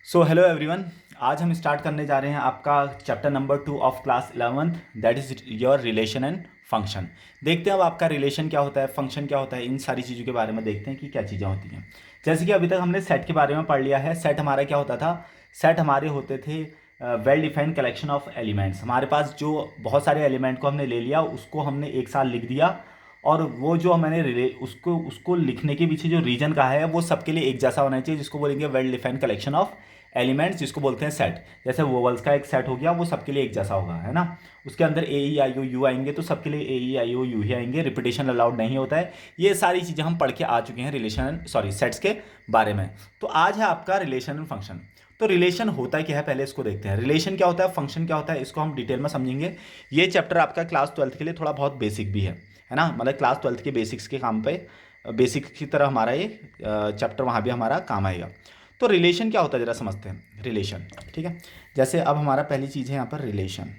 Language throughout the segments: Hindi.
So hello everyone. आज हम स्टार्ट करने जा रहे हैं आपका chapter number 2 of class 11th, that is your relation and function. देखते हैं अब आपका रिलेशन क्या होता है, फंक्शन क्या होता है, इन सारी चीज़ों के बारे में देखते हैं कि क्या चीज़ें होती हैं। जैसे कि अभी तक हमने सेट के बारे में पढ़ लिया है। सेट हमारा क्या होता था? सेट हमारे होते थे well defined collection of elements. हमारे पास जो बहुत सारे एलिमेंट को हमने ले लिया, उसको हमने एक साथ लिख दिया, और वो जो मैंने उसको उसको लिखने के पीछे जो रीजन कहा है वो सबके लिए एक जैसा होना चाहिए, जिसको बोलेंगे well defined collection of elements, जिसको बोलते हैं सेट। जैसे वोवल्स का एक सेट हो गया, वो सबके लिए एक जैसा होगा, है ना। उसके अंदर ए ई आई ओ यू आएंगे तो सबके लिए ए ई आई ओ यू ही आएंगे, रिपीटेशन अलाउड नहीं होता है। ये सारी चीज़ें हम पढ़ के आ चुके हैं रिलेशन सेट्स के बारे में। तो आज है आपका रिलेशन एंड फंक्शन। तो रिलेशन होता क्या है, पहले इसको देखते हैं। रिलेशन क्या होता है, फंक्शन क्या होता है, इसको हम डिटेल में समझेंगे। ये चैप्टर आपका क्लास 12th के लिए थोड़ा बहुत बेसिक भी है ना। मतलब क्लास 12th के बेसिक्स के काम पे, बेसिक की तरह हमारा ये चैप्टर वहाँ भी हमारा काम आएगा। तो रिलेशन क्या होता है जरा समझते हैं। रिलेशन, ठीक है। जैसे अब हमारा पहली चीज़ है यहाँ पर रिलेशन।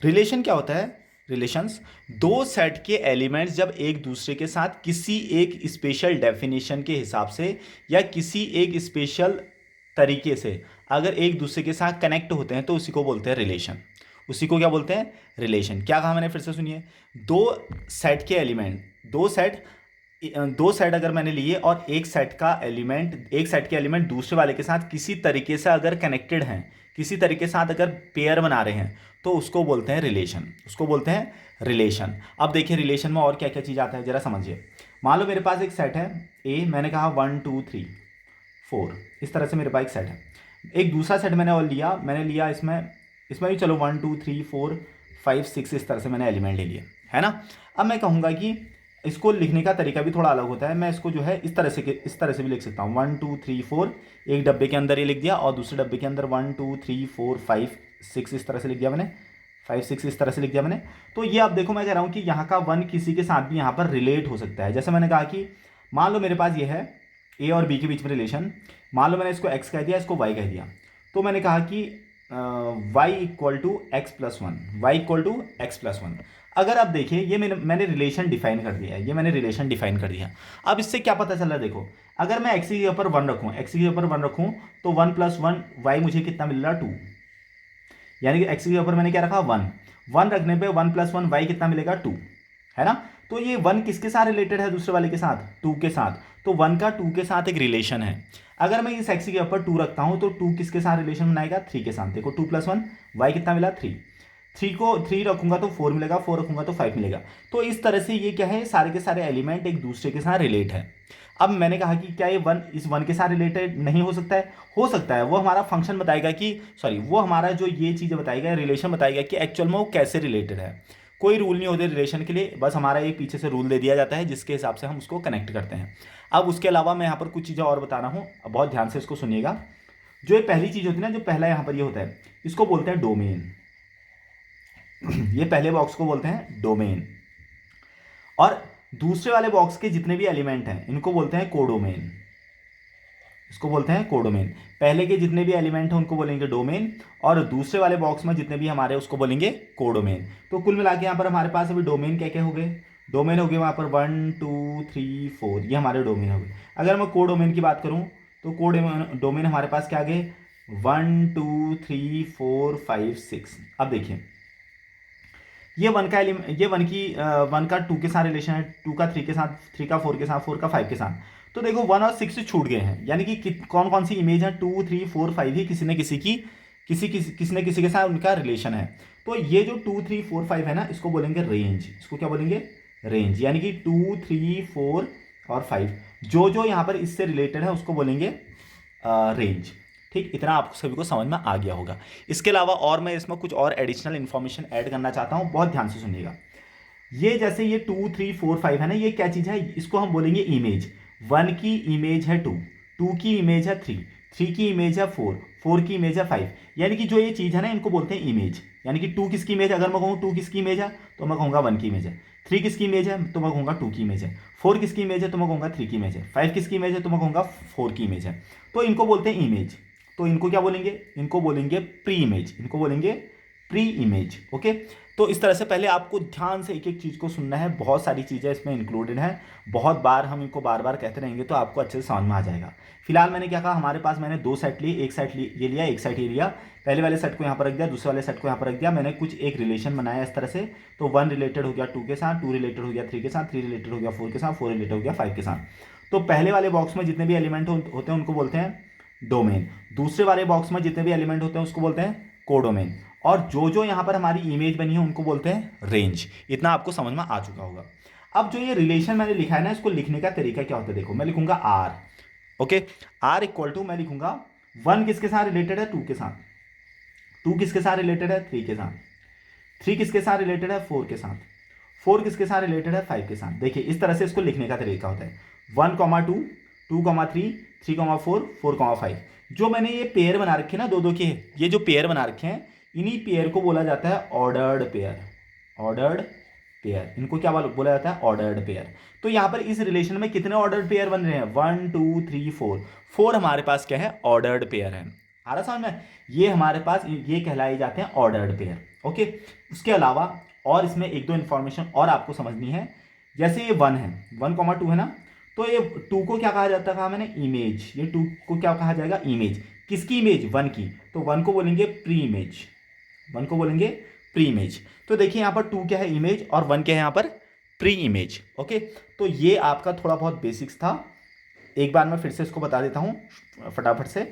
रिलेशन क्या होता है? रिलेशंस दो सेट के एलिमेंट्स जब एक दूसरे के साथ किसी एक स्पेशल डेफिनेशन के हिसाब से या किसी एक स्पेशल तरीके से अगर एक दूसरे के साथ कनेक्ट होते हैं तो उसी को बोलते हैं रिलेशन। उसी को क्या बोलते हैं? रिलेशन। क्या कहा मैंने, फिर से सुनिए। दो सेट के एलिमेंट, दो सेट अगर मैंने लिए और एक सेट के एलिमेंट दूसरे वाले के साथ किसी तरीके से अगर कनेक्टेड हैं, किसी तरीके से साथ अगर पेयर बना रहे हैं, तो उसको बोलते हैं रिलेशन। उसको बोलते हैं रिलेशन। अब देखिए रिलेशन में और क्या क्या चीज़ आता है जरा समझिए। मान लो मेरे पास एक सेट है ए, मैंने कहा 1 2 3 4, इस तरह से मेरे पास एक सेट है। एक दूसरा सेट मैंने और लिया, इसमें भी चलो 1 2 3 4 5 6 इस तरह से मैंने एलिमेंट ले लिए, है ना। अब मैं कहूँगा कि इसको लिखने का तरीका भी थोड़ा अलग होता है। मैं इसको जो है इस तरह से भी लिख सकता हूँ। 1 2 3 4, एक डब्बे के अंदर ये लिख दिया और दूसरे डब्बे के अंदर 1 2 3 4 5 6 इस तरह से लिख दिया मैंने, 5 6 इस तरह से लिख दिया मैंने। तो ये आप देखो, मैं कह रहा हूँ कि यहाँ का 1 किसी के साथ भी यहाँ पर रिलेट हो सकता है। जैसे मैंने कहा कि मान लो मेरे पास ये है ए और बी के बीच में रिलेशन। मान लो मैंने इसको एक्स कह दिया, इसको वाई कह दिया। तो मैंने कहा कि Y equal to X plus one, Y equal to X plus one. अगर आप देखिए ये मैंने रिलेशन डिफाइन कर दिया है, ये मैंने रिलेशन डिफाइन कर दिया। अब इससे क्या पता चल रहा है, देखो अगर मैं एक्स के ऊपर वन रखूँ, तो 1 + 1 वाई मुझे कितना मिल रहा? 2। यानी कि एक्स के ऊपर मैंने क्या रखा? 1। 1 रखने पे 1 + 1 वाई कितना मिलेगा? 2, है ना। तो ये 1 किसके साथ रिलेटेड है? दूसरे वाले के साथ, 2 के साथ। तो 1 का 2 के साथ एक रिलेशन है। अगर मैं इस एक्स के ऊपर 2 रखता हूं तो 2 किसके साथ रिलेशन बनाएगा? 3 के साथ। देखो 2 + 1 वाई कितना मिला? 3। 3 को 3 रखूंगा तो 4 मिलेगा, 4 रखूंगा तो 5 मिलेगा। तो इस तरह से ये क्या है, सारे के सारे एलिमेंट एक दूसरे के साथ रिलेट है। अब मैंने कहा कि क्या ये 1 इस 1 के साथ रिलेटेड नहीं हो सकता है? हो सकता है। वो हमारा फंक्शन बताएगा कि वो हमारा जो ये चीज़ बताएगा, रिलेशन बताएगा कि एक्चुअल में वो कैसे रिलेटेड है। कोई रूल नहीं होते रिलेशन के लिए, बस हमारा एक पीछे से रूल दे दिया जाता है जिसके हिसाब से हम उसको कनेक्ट करते हैं। अब उसके अलावा मैं यहाँ पर कुछ चीज़ें और बता रहा हूँ, बहुत ध्यान से इसको सुनिएगा। जो ये पहली चीज़ होती है ना, जो पहला यहाँ पर ये होता है, इसको बोलते हैं डोमेन। ये पहले बॉक्स को बोलते हैं डोमेन, और दूसरे वाले बॉक्स के जितने भी एलिमेंट हैं इनको बोलते हैं कोडोमेन। इसको बोलते हैं कोडोमेन। पहले के जितने भी एलिमेंट हैं उनको बोलेंगे डोमेन, और दूसरे वाले बॉक्स में जितने भी हमारे उसको बोलेंगे कोडोमेन। तो कुल मिला के यहाँ पर हमारे पास अभी डोमेन क्या क्या हो गए? डोमेन हो गए वहाँ पर 1 2 3 4, ये हमारे डोमेन हो गए। अगर मैं कोडोमेन की बात करूँ तो डोमेन हमारे पास क्या आ गए? 1 2 3 4 5 6। अब देखिए ये वन का 2 के साथ रिलेशन है, 2 का 3 के साथ, 3 का 4 के साथ, 4 का 5 के साथ। तो देखो 1 और 6 छूट गए हैं, यानी कि कौन कौन सी इमेज है? 2 3 4 5 ही किसी न किसी के साथ उनका रिलेशन है। तो ये जो 2 3 4 5 है ना, इसको बोलेंगे रेंज। इसको क्या बोलेंगे? रेंज। यानी कि 2 3 4 और 5 जो जो यहाँ पर इससे रिलेटेड है उसको बोलेंगे रेंज। ठीक, इतना आप सभी को समझ में आ गया होगा। इसके अलावा और मैं इसमें कुछ और एडिशनल इन्फॉर्मेशन ऐड करना चाहता हूँ, बहुत ध्यान से सुनिएगा। ये जैसे ये 2 3 4 5 है ना, ये क्या चीज़ है? इसको हम बोलेंगे इमेज। 1 की इमेज है 2, 2 की इमेज है 3, 3 की इमेज है 4, 4 की इमेज है 5। यानी कि जो ये चीज़ है ना, इनको बोलते हैं इमेज। यानी कि 2 किसकी इमेज है? अगर मैं कहूँ 2 किसकी इमेज है तो मैं कहूँगा 1 की इमेज है। 3 किसकी इमेज है तो मैं कहूँगा 2 की इमेज है। 4 किसकी इमेज है तो मैं कहूँगा 3 की इमेज है। 5 किसकी इमेज है तो मैं कहूँगा 4 की इमेज है। तो इनको बोलते हैं इमेज। तो इनको क्या बोलेंगे? इनको बोलेंगे प्री इमेज। इनको बोलेंगे प्री इमेज। ओके। तो तो इस तरह से पहले आपको ध्यान से एक एक चीज़ को सुनना है, बहुत सारी चीज़ें इसमें इंक्लूडेड हैं, बहुत बार हम इनको बार बार कहते रहेंगे तो आपको अच्छे से समझ में आ जाएगा। फिलहाल मैंने क्या कहा, हमारे पास मैंने दो सेट लिए, एक सेट ये लिया, एक सेट ये लिया। पहले वाले सेट को यहाँ पर रख दिया, दूसरे वाले सेट को यहाँ पर रख दिया। मैंने कुछ एक रिलेशन बनाया इस तरह से, तो 1 रिलेटेड हो गया 2 के साथ, 2 रिलेटेड हो गया 3 के साथ, 3 रिलेटेड हो गया 4 के साथ, 4 रिलेटेड हो गया 5 के साथ। तो पहले वाले बॉक्स में जितने भी एलिमेंट होते हैं उनको बोलते हैं डोमेन, दूसरे वाले बॉक्स में जितने भी एलिमेंट होते हैं उसको बोलते हैं कोडोमेन, और जो जो यहाँ पर हमारी इमेज बनी है उनको बोलते हैं रेंज। इतना आपको समझ में आ चुका होगा। अब जो ये रिलेशन मैंने लिखा है ना, इसको लिखने का तरीका क्या होता है, देखो मैं लिखूंगा R, okay, R equal to मैं लिखूंगा 1 किसके साथ रिलेटेड है, 2 के साथ, 2 किसके साथ रिलेटेड है, 3 के साथ, 3 किसके साथ रिलेटेड है, 4 के साथ, 4 किसके साथ रिलेटेड है, 5 के साथ। देखिए इस तरह से इसको लिखने का तरीका होता है 1, 2, 2, 3, 3, 4, 4, 5। जो मैंने ये पेयर बना रखे ना दो के, ये जो पेयर बना रखे हैं इन्हीं पेयर को बोला जाता है ऑर्डर्ड पेयर, ऑर्डर्ड पेयर, इनको क्या बोला जाता है, ऑर्डर्ड पेयर। तो यहां पर इस रिलेशन में कितने ऑर्डर्ड पेयर बन रहे हैं, 1, 2, 3, 4 हमारे पास क्या है, ऑर्डर्ड पेयर है। आ रहा समझ में, ये हमारे पास ये कहलाए जाते हैं ऑर्डर्ड पेयर, ओके। उसके अलावा और इसमें एक दो इंफॉर्मेशन और आपको समझनी है। जैसे ये 1 है, 1, 2 है ना, तो ये 2 को क्या कहा जाता है, मैंने इमेज, ये 2 को क्या कहा जाएगा, इमेज। किसकी इमेज, 1 की, तो 1 को बोलेंगे प्री इमेज, 1 को बोलेंगे प्री इमेज। तो देखिए यहाँ पर 2 क्या है, इमेज, और 1 क्या है यहाँ पर, प्री इमेज, ओके। तो ये आपका थोड़ा बहुत बेसिक्स था, एक बार मैं फिर से इसको बता देता हूँ फटाफट से।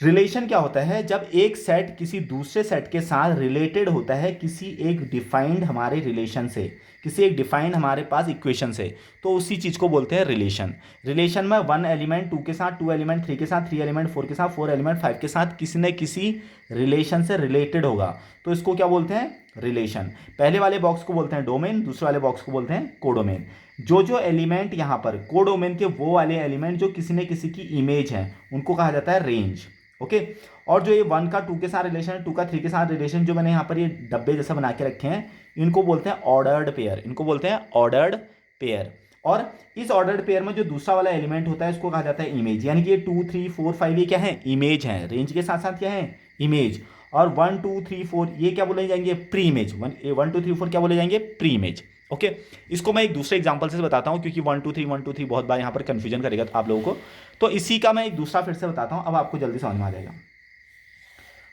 रिलेशन क्या होता है, जब एक सेट किसी दूसरे सेट के साथ रिलेटेड होता है किसी एक डिफाइंड हमारे रिलेशन से, किसी एक डिफाइंड हमारे पास इक्वेशन से, तो उसी चीज़ को बोलते हैं रिलेशन। रिलेशन में 1 एलिमेंट 2 के साथ, 2 एलिमेंट 3 के साथ, 3 एलिमेंट 4 के साथ, 4 एलिमेंट 5 के साथ किसी न किसी रिलेशन से रिलेटेड होगा, तो इसको क्या बोलते हैं, रिलेशन। पहले वाले बॉक्स को बोलते हैं डोमेन, दूसरे वाले बॉक्स को बोलते हैं कोडोमेन। जो जो एलिमेंट यहाँ पर कोडोमेन के, वो वाले एलिमेंट जो किसी न किसी की इमेज है, उनको कहा जाता है रेंज, ओके। और जो ये 1 का 2 के साथ रिलेशन है, 2 का 3 के साथ रिलेशन, जो मैंने यहाँ पर ये डब्बे जैसा बना के रखे हैं, इनको बोलते हैं ऑर्डर्ड पेयर, इनको बोलते हैं ऑर्डर्ड पेयर। और इस ऑर्डर्ड पेयर में जो दूसरा वाला एलिमेंट होता है इसको कहा जाता है इमेज, यानी कि ये 2, 3, 4, 5 ये क्या है, इमेज है, रेंज के साथ साथ क्या है, इमेज। और 1, 2, 3, 4 ये क्या बोले जाएंगे, प्री इमेज, 1, 2, 3, 4 क्या बोले जाएंगे, प्री इमेज, ओके। इसको मैं एक दूसरे एग्जांपल से बताता हूं, क्योंकि 1, 2, 3, 1, 2, 3 बहुत बार यहां पर कंफ्यूजन करेगा आप लोगों को, तो इसी का मैं एक दूसरा फिर से बताता हूं, अब आपको जल्दी समझ में आ जाएगा।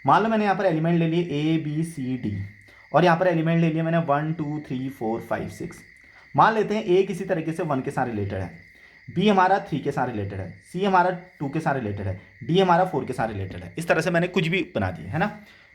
मान लो मैंने यहाँ पर एलिमेंट ले लिए ए बी सी डी, और यहाँ पर एलिमेंट ले लिए मैंने 1, 2, 3, 4, 5, 6। मान लेते हैं ए किसी तरीके से 1 के साथ रिलेटेड है, बी हमारा 3 के साथ रिलेटेड है, सी हमारा 2 के साथ रिलेटेड है, डी हमारा 4 के साथ रिलेटेड है। इस तरह से मैंने कुछ भी बना दिया है ना।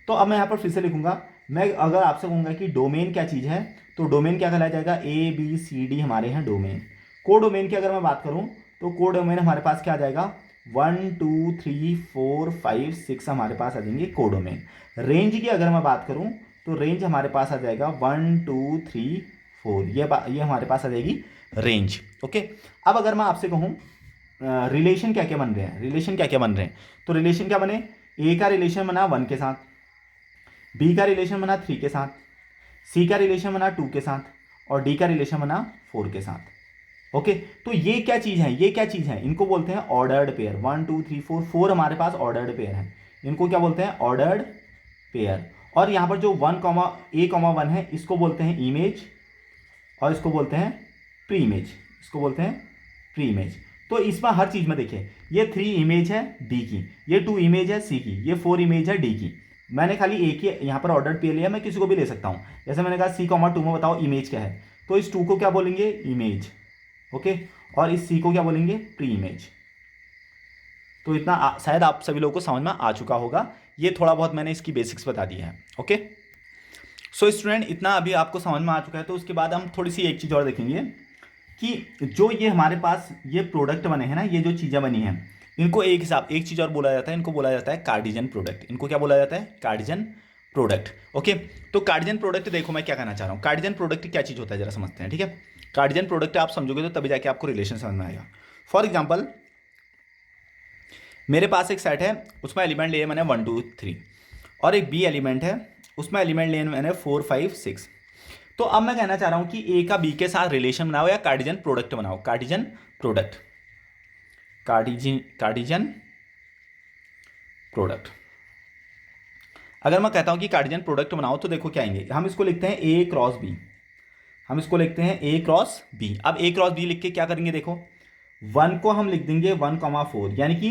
तो अब मैं यहाँ पर फिर से लिखूंगा, मैं अगर आपसे कहूँगा कि डोमेन क्या चीज़ है, तो डोमेन क्या कहलाया जाएगा, ए बी सी डी हमारे हैं डोमेन। को डोमेन की अगर मैं बात करूँ तो को डोमेन हमारे पास क्या आ जाएगा, 1, 2, 3, 4, 5, 6 हमारे पास आ जाएंगे कोडोमेन। रेंज की अगर मैं बात करूं तो रेंज हमारे पास आ जाएगा 1, 2, 3, 4, ये हमारे पास आ जाएगी रेंज, ओके। अब अगर मैं आपसे कहूं रिलेशन क्या क्या बन रहे हैं, रिलेशन क्या क्या बन रहे हैं, तो रिलेशन क्या बने, ए का रिलेशन बना 1 के साथ, बी का रिलेशन बना 3 के साथ, सी का रिलेशन बना 2 के साथ, और डी का रिलेशन बना 4 के साथ, ओके। तो ये क्या चीज है, ये क्या चीज है, इनको बोलते हैं ऑर्डर्ड पेयर। 1, 2, 3, 4 हमारे पास ऑर्डर्ड पेयर है, इनको क्या बोलते हैं, ऑर्डर्ड पेयर। और यहां पर जो 1, 1 है इसको बोलते हैं इमेज, और इसको बोलते हैं प्री इमेज, इसको बोलते हैं प्री इमेज। तो इसमें हर चीज में देखिए, ये 3 इमेज है डी की, ये 2 इमेज है सी की, ये 4 इमेज है डी की। मैंने खाली एक ही यहाँ पर ऑर्डर्ड पेयर लिया, मैं किसी को भी ले सकता हूं। जैसे मैंने कहा C, 2 में बताओ इमेज क्या है, तो इस 2 को क्या बोलेंगे, इमेज, ओके। और इस सी को क्या बोलेंगे, प्री इमेज। तो इतना शायद आप सभी लोगों को समझ में आ चुका होगा, ये थोड़ा बहुत मैंने इसकी बेसिक्स बता दी है, ओके। सो स्टूडेंट इतना अभी आपको समझ में आ चुका है, तो उसके बाद हम थोड़ी सी एक चीज़ और देखेंगे कि जो ये हमारे पास ये प्रोडक्ट बने हैं ना, ये जो चीज़ें बनी हैं, इनको एक चीज़ और बोला जाता है, इनको बोला जाता है कार्टेशियन प्रोडक्ट। इनको क्या बोला जाता है, कार्टेशियन प्रोडक्ट, ओके। तो कार्टेशियन प्रोडक्ट देखो मैं क्या कहना चाह रहा हूँ, कार्टेशियन प्रोडक्ट क्या चीज़ होता है जरा समझते हैं, ठीक है। कार्टेशियन प्रोडक्ट आप समझोगे तो तभी जाके आपको रिलेशन समझ में आएगा। फॉर एग्जाम्पल मेरे पास एक सेट है, उसमें एलिमेंट लिए मैंने 1, 2, 3, और एक बी एलिमेंट है, उसमें एलिमेंट लिए मैंने 4, 5, 6। तो अब मैं कहना चाह रहा हूं कि ए का बी के साथ रिलेशन बनाओ या कार्टेशियन प्रोडक्ट बनाओ, कार्टेशियन प्रोडक्ट, कार्टेशियन प्रोडक्ट। अगर मैं कहता हूँ कि कार्टेशियन प्रोडक्ट बनाओ तो देखो क्या आएंगे, हम इसको लिखते हैं ए क्रॉस बी, हम इसको लिखते हैं ए क्रॉस बी। अब ए क्रॉस बी लिख के क्या करेंगे, देखो 1 को हम लिख देंगे 1,4, यानी कि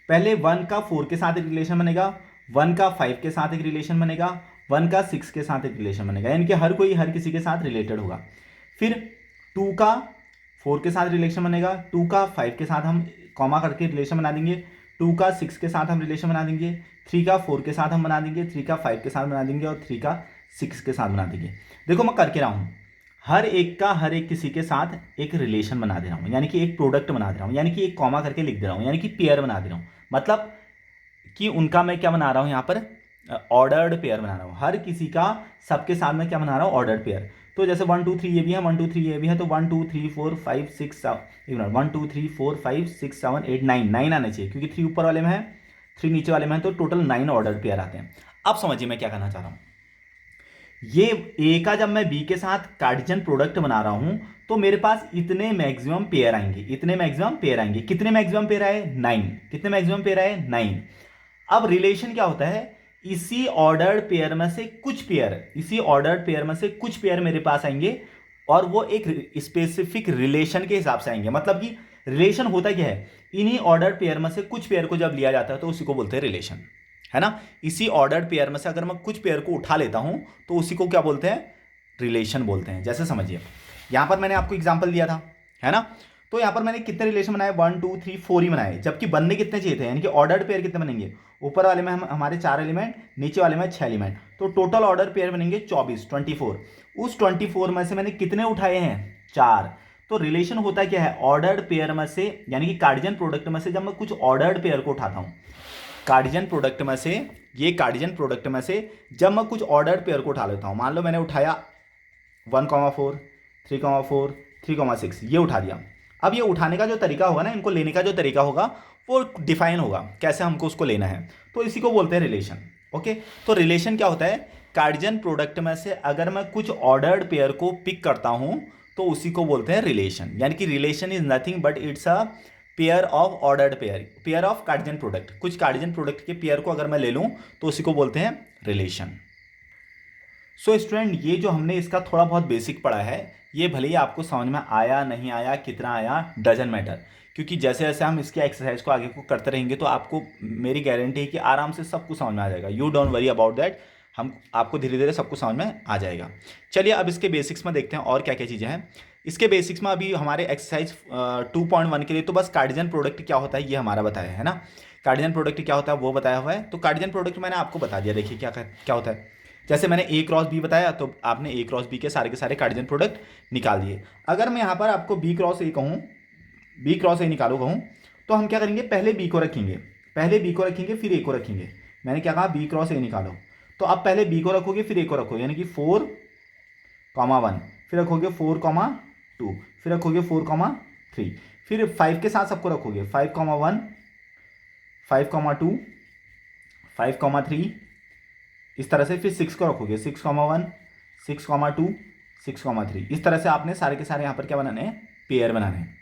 पहले 1 का 4 के साथ एक रिलेशन बनेगा, 1 का 5 के साथ एक रिलेशन बनेगा, 1 का 6 के साथ एक रिलेशन बनेगा, यानी कि हर कोई हर किसी के साथ रिलेटेड होगा। फिर 2 का 4 के साथ रिलेशन बनेगा, 2 का 5 के साथ हम कॉमा करके रिलेशन बना देंगे, 2 का 6 के साथ हम रिलेशन बना देंगे, 3 का 4 के साथ हम बना देंगे, 3 का 5 के साथ बना देंगे और 3 का 6 के साथ बना देंगे। देखो मैं करके रहा हूँ, हर एक किसी के साथ एक रिलेशन बना दे रहा हूँ, यानी कि एक प्रोडक्ट बना दे रहा हूँ, यानी कि एक कॉमा करके लिख दे रहा हूँ, यानी कि पेयर बना दे रहा हूँ। मतलब कि उनका मैं क्या बना रहा हूँ यहाँ पर, ऑर्डर्ड पेयर बना रहा हूँ। हर किसी का सबके साथ में क्या बना रहा हूँ, ऑर्डर्ड पेयर। तो जैसे 1 2 3 ये भी है, 1 2 3 ये भी है, तो 1 2 3 4 5 6 7 1 2 3 4 5 6 7 8 9 आने चाहिए, क्योंकि 3 ऊपर वाले में है 3 नीचे वाले में है, तो टोटल 9 ऑर्डर्ड पेयर आते हैं। अब समझिए मैं क्या कहना चाह रहा हूँ, ये ए का जब मैं बी के साथ कार्टेशियन प्रोडक्ट बना रहा हूं तो मेरे पास इतने मैक्सिमम पेयर आएंगे, इतने मैक्सिमम पेयर आएंगे। कितने मैक्सिमम पेयर आए, 9। कितने मैक्सिमम पेयर आए, 9। अब रिलेशन क्या होता है, इसी ऑर्डर्ड पेयर में से कुछ पेयर, इसी ऑर्डर्ड पेयर में से कुछ पेयर मेरे पास आएंगे और वो एक स्पेसिफिक रिलेशन के हिसाब से आएंगे। मतलब कि रिलेशन होता क्या है, इन्हीं ऑर्डर्ड पेयर में से कुछ पेयर को जब लिया जाता है तो उसी को बोलते हैं रिलेशन, है ना। इसी ऑर्डर्ड पेयर में से अगर मैं कुछ पेयर को उठा लेता हूं तो उसी को क्या बोलते हैं, रिलेशन बोलते हैं। जैसे समझिए यहां पर मैंने आपको एग्जांपल दिया था, है ना। तो यहां पर मैंने कितने रिलेशन बनाए, 1 2 3 4 ही बनाए, जबकि बनने कितने चाहिए थे, यानी कि ऑर्डर्ड पेयर कितने बनेंगे, ऊपर वाले में हमारे 4 एलिमेंट, नीचे वाले में 6 एलिमेंट, तो टोटल ऑर्डर पेयर बनेंगे 24। उस 24 में से मैंने कितने उठाए हैं, 4। तो रिलेशन होता क्या है, ऑर्डर्ड पेयर में से, यानी कि कार्टेशियन प्रोडक्ट में से जब मैं कुछ ऑर्डर्ड पेयर को उठाता हूं, कार्टेशियन प्रोडक्ट में से, ये कार्टेशियन प्रोडक्ट में से जब मैं कुछ ऑर्डर्ड पेयर को उठा लेता हूं, मान लो मैंने उठाया 1,4 3,4 3,6 ये उठा दिया। अब ये उठाने का जो तरीका होगा ना, इनको लेने का जो तरीका होगा वो डिफाइन होगा, कैसे हमको उसको लेना है, तो इसी को बोलते हैं रिलेशन। ओके, तो रिलेशन क्या होता है, कार्टेशियन प्रोडक्ट में से अगर मैं कुछ ऑर्डर्ड पेयर को पिक करता हूं तो उसी को बोलते हैं रिलेशन। यानी कि relation is nothing but it's a pair of ordered pair, pair of Cartesian product. कुछ कार्टेशियन प्रोडक्ट के पेयर को अगर मैं ले लूं तो उसी को बोलते हैं रिलेशन। सो स्टूडेंट, ये जो हमने इसका थोड़ा बहुत बेसिक पढ़ा है, ये भले ही आपको समझ में आया नहीं आया, कितना आया डजंट मैटर, क्योंकि जैसे जैसे हम इसके एक्सरसाइज को आगे को करते रहेंगे तो आपको मेरी गारंटी है कि आराम से सब कुछ समझ में आ जाएगा। You don't worry about that, हम आपको धीरे धीरे सब कुछ समझ में आ जाएगा। चलिए अब इसके बेसिक्स में देखते हैं और क्या क्या चीज़ें हैं। इसके बेसिक्स में अभी हमारे एक्सरसाइज 2.1 के लिए तो बस कार्टेशियन प्रोडक्ट क्या होता है ये हमारा बताया है ना, कार्टेशियन प्रोडक्ट क्या होता है वो बताया हुआ है। तो कार्टेशियन प्रोडक्ट मैंने आपको बता दिया, देखिए क्या क्या होता है। जैसे मैंने ए क्रॉस बी बताया तो आपने ए क्रॉस बी के सारे कार्टेशियन प्रोडक्ट निकाल दिए। अगर मैं यहाँ पर आपको बी क्रॉस ए कहूँ, बी क्रॉस ए निकालो कहूँ, तो हम क्या करेंगे, पहले बी को रखेंगे, पहले बी को रखेंगे फिर ए को रखेंगे। मैंने क्या कहा, बी क्रॉस ए निकालो, तो आप पहले बी को रखोगे फिर ए को रखोगे, यानी कि 4,1, फिर रखोगे 4,2, फिर रखोगे 4,3, फिर 5 के साथ सबको रखोगे, 5,1 5,2 5,3, इस तरह से। फिर 6 को रखोगे, 6,1 6,2 6,3। इस तरह से आपने सारे के सारे यहाँ पर क्या बनाने हैं, पेयर बनाने हैं।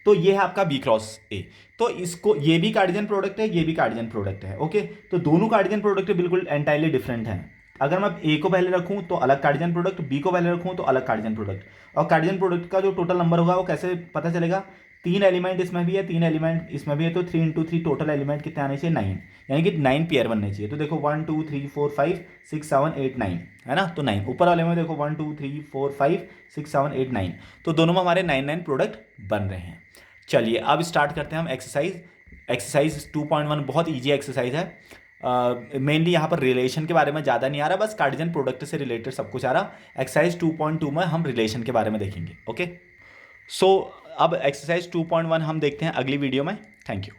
तो ये है आपका बी क्रॉस ए। तो इसको, ये भी कार्टेशियन प्रोडक्ट है, ये भी कार्टेशियन प्रोडक्ट है। ओके, तो दोनों कार्टेशियन प्रोडक्ट बिल्कुल एंटायरली डिफरेंट हैं। अगर मैं ए को पहले रखूं तो अलग कार्टेशियन प्रोडक्ट, बी को पहले रखूं तो अलग कार्टेशियन प्रोडक्ट। और कार्टेशियन प्रोडक्ट का जो टोटल नंबर होगा वो कैसे पता चलेगा, 3 एलिमेंट इसमें भी है, 3 एलिमेंट इसमें भी है, तो 3 × 3 टोटल एलिमेंट कितने आने चाहिए, 9, यानी कि 9 पेयर बनने चाहिए। तो देखो 1 2 3 4 5 6 7 8 9, है ना। तो 9 ऊपर वाले में देखो 1 2 3 4 5 6 7 8 9, तो दोनों में हमारे 9 प्रोडक्ट बन रहे हैं। चलिए अब स्टार्ट करते हैं हम एक्सरसाइज 2.1 बहुत ईजी एक्सरसाइज है। मेनली यहाँ पर रिलेशन के बारे में ज़्यादा नहीं आ रहा, बस कार्टेशियन प्रोडक्ट से रिलेटेड सब कुछ आ रहा। एक्सरसाइज 2.2 में हम रिलेशन के बारे में देखेंगे। ओके, सो अब एक्सरसाइज 2.1 हम देखते हैं अगली वीडियो में। Thank you.